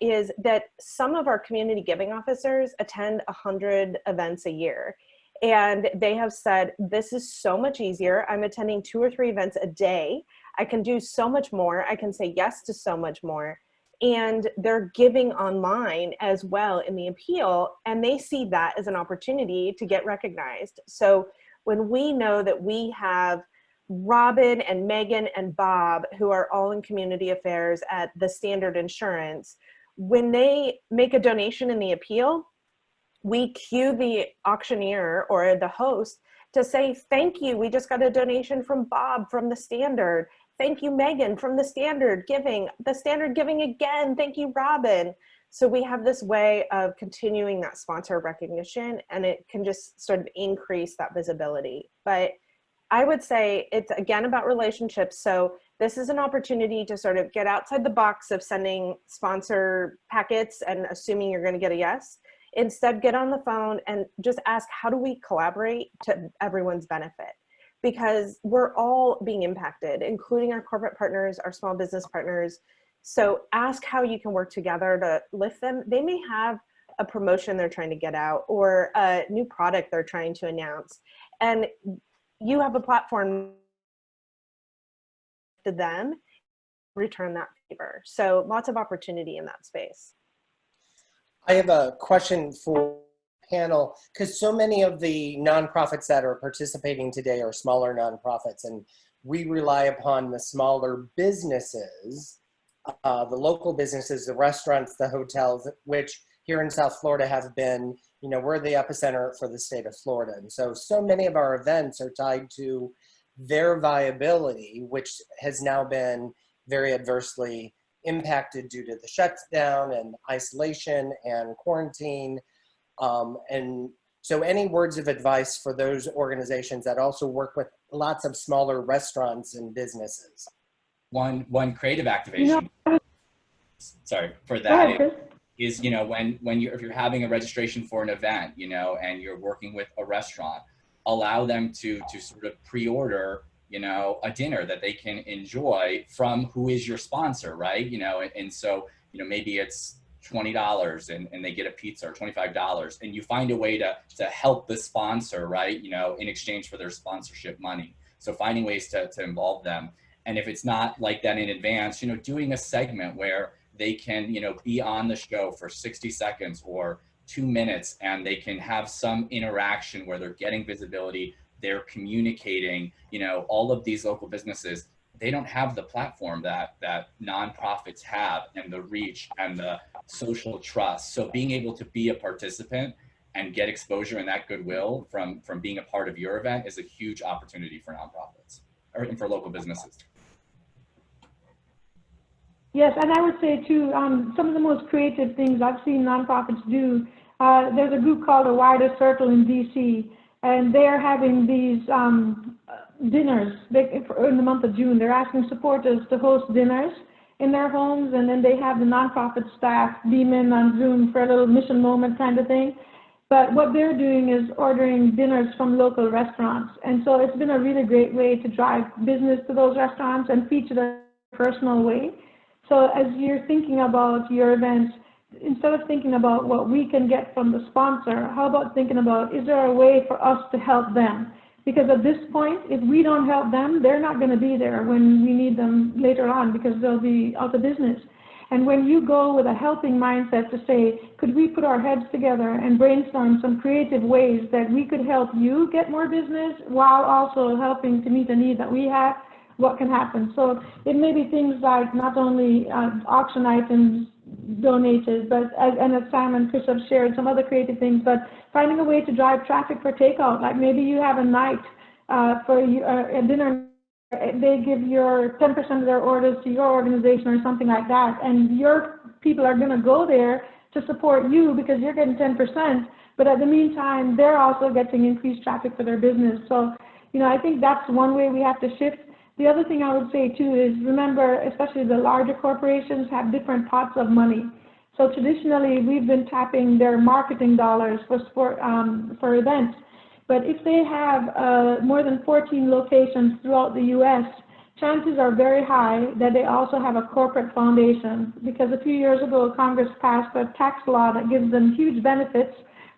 [SPEAKER 4] is that some of our community giving officers attend 100 events a year. And they have said, this is so much easier. I'm attending 2 or 3 events a day. I can do so much more. I can say yes to so much more. And they're giving online as well in the appeal. And they see that as an opportunity to get recognized. So when we know that we have Robin and Megan and Bob, who are all in community affairs at the Standard Insurance, when they make a donation in the appeal, we cue the auctioneer or the host to say, thank you, we just got a donation from Bob from the Standard. Thank you, Megan, from the Standard Giving. The Standard Giving again, thank you, Robin. So we have this way of continuing that sponsor recognition, and it can just sort of increase that visibility. But I would say it's again about relationships. So this is an opportunity to sort of get outside the box of sending sponsor packets and assuming you're going to get a yes. Instead, get on the phone and just ask, how do we collaborate to everyone's benefit? because we're all being impacted, including our corporate partners, our small business partners. So ask how you can work together to lift them. They may have a promotion they're trying to get out or a new product they're trying to announce. And you have a platform to them, return that favor. So lots of opportunity in that space.
[SPEAKER 1] I have a question for the panel, because so many of the nonprofits that are participating today are smaller nonprofits, and we rely upon the smaller businesses, the local businesses, the restaurants, the hotels, which here in South Florida have been, you know, we're the epicenter for the state of Florida. And so many of our events are tied to their viability, which has now been very adversely impacted due to the shutdown and isolation and quarantine. And so any words of advice for those organizations that also work with lots of smaller restaurants and businesses?
[SPEAKER 5] One creative activation, sorry, for that is, you know, if you're having a registration for an event, you know, and you're working with a restaurant, allow them to sort of pre-order, you know, a dinner that they can enjoy from who is your sponsor, right? You know, and so, you know, maybe it's $20 and they get a pizza, or $25, and you find a way to help the sponsor, right? You know, in exchange for their sponsorship money. So finding ways to involve them. And if it's not like that in advance, you know, doing a segment where they can, you know, be on the show for 60 seconds or 2 minutes, and they can have some interaction where they're getting visibility, they're communicating. You know, all of these local businesses, they don't have the platform that nonprofits have, and the reach and the social trust. So being able to be a participant and get exposure and that goodwill from being a part of your event is a huge opportunity for nonprofits or for local businesses.
[SPEAKER 3] Yes, and I would say too, some of the most creative things I've seen nonprofits do, there's a group called the Wider Circle in DC, and they're having these dinners in the month of June. They're asking supporters to host dinners in their homes, and then they have the nonprofit staff beam in on Zoom for a little mission moment kind of thing. But what they're doing is ordering dinners from local restaurants. And so it's been a really great way to drive business to those restaurants and feature them in a personal way. So as you're thinking about your events, instead of thinking about what we can get from the sponsor, how about thinking about, is there a way for us to help them? Because at this point, if we don't help them, they're not going to be there when we need them later on, because they'll be out of business. And when you go with a helping mindset to say, could we put our heads together and brainstorm some creative ways that we could help you get more business while also helping to meet a need that we have, what can happen? So it may be things like not only auction items donated, but as Sam and Chris have shared, some other creative things, but finding a way to drive traffic for takeout. Like maybe you have a night for a dinner, they give your 10% of their orders to your organization or something like that, and your people are going to go there to support you because you're getting 10%, but at the meantime, they're also getting increased traffic for their business. So, you know, I think that's one way we have to shift. The other thing I would say too is, remember, especially the larger corporations have different pots of money. So traditionally, we've been tapping their marketing dollars for events. But if they have more than 14 locations throughout the U.S., chances are very high that they also have a corporate foundation, because a few years ago, Congress passed a tax law that gives them huge benefits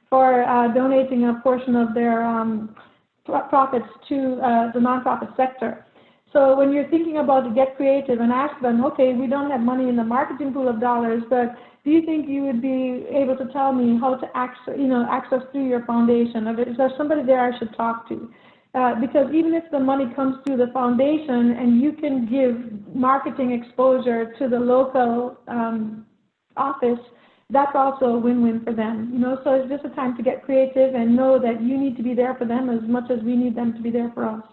[SPEAKER 3] for donating a portion of their profits to the nonprofit sector. So when you're thinking about to get creative and ask them, okay, we don't have money in the marketing pool of dollars, but do you think you would be able to tell me how to access through your foundation? Or is there somebody there I should talk to? Because even if the money comes through the foundation and you can give marketing exposure to the local office, that's also a win-win for them. You know, so it's just a time to get creative and know that you need to be there for them as much as we need them to be there for us.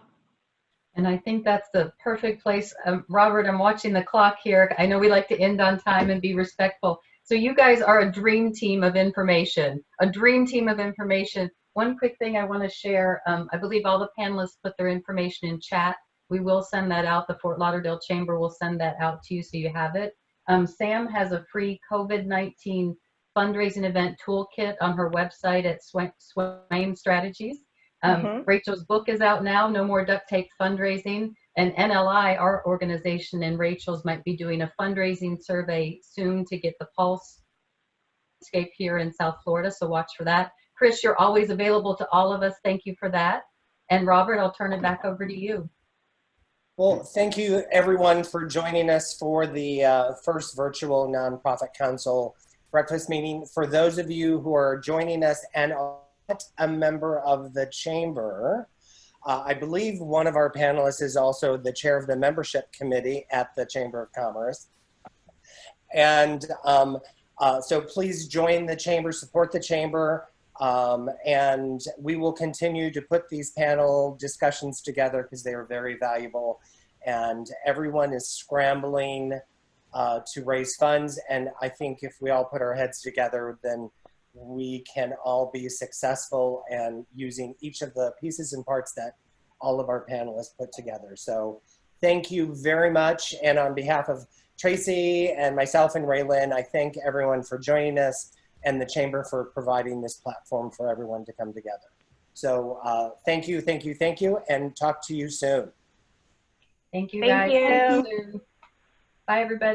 [SPEAKER 2] And I think that's the perfect place. Robert, I'm watching the clock here. I know we like to end on time and be respectful. So you guys are a dream team of information, a dream team of information. One quick thing I want to share, I believe all the panelists put their information in chat. We will send that out. The Fort Lauderdale Chamber will send that out to you so you have it. Sam has a free COVID-19 fundraising event toolkit on her website at Swaim Strategies. Rachel's book is out now, No More Duct Tape Fundraising. And NLI, our organization, and Rachel's might be doing a fundraising survey soon to get the pulse escape here in South Florida. So watch for that. Chris, you're always available to all of us. Thank you for that. And Robert, I'll turn it back over to you.
[SPEAKER 1] Well, thank you everyone for joining us for the first virtual Nonprofit Council breakfast meeting. For those of you who are joining us and are not a member of the Chamber, I believe one of our panelists is also the chair of the membership committee at the Chamber of Commerce. And so please join the Chamber, support the Chamber, and we will continue to put these panel discussions together because they are very valuable. And everyone is scrambling to raise funds. And I think if we all put our heads together, then we can all be successful and using each of the pieces and parts that all of our panelists put together. So thank you very much. And on behalf of Tracy and myself and Raylyn, I thank everyone for joining us and the Chamber for providing this platform for everyone to come together. So thank you, thank you, thank you, and talk to you soon.
[SPEAKER 2] Thank you,
[SPEAKER 4] Thank
[SPEAKER 2] guys.
[SPEAKER 4] you.
[SPEAKER 2] See you soon. Bye, everybody.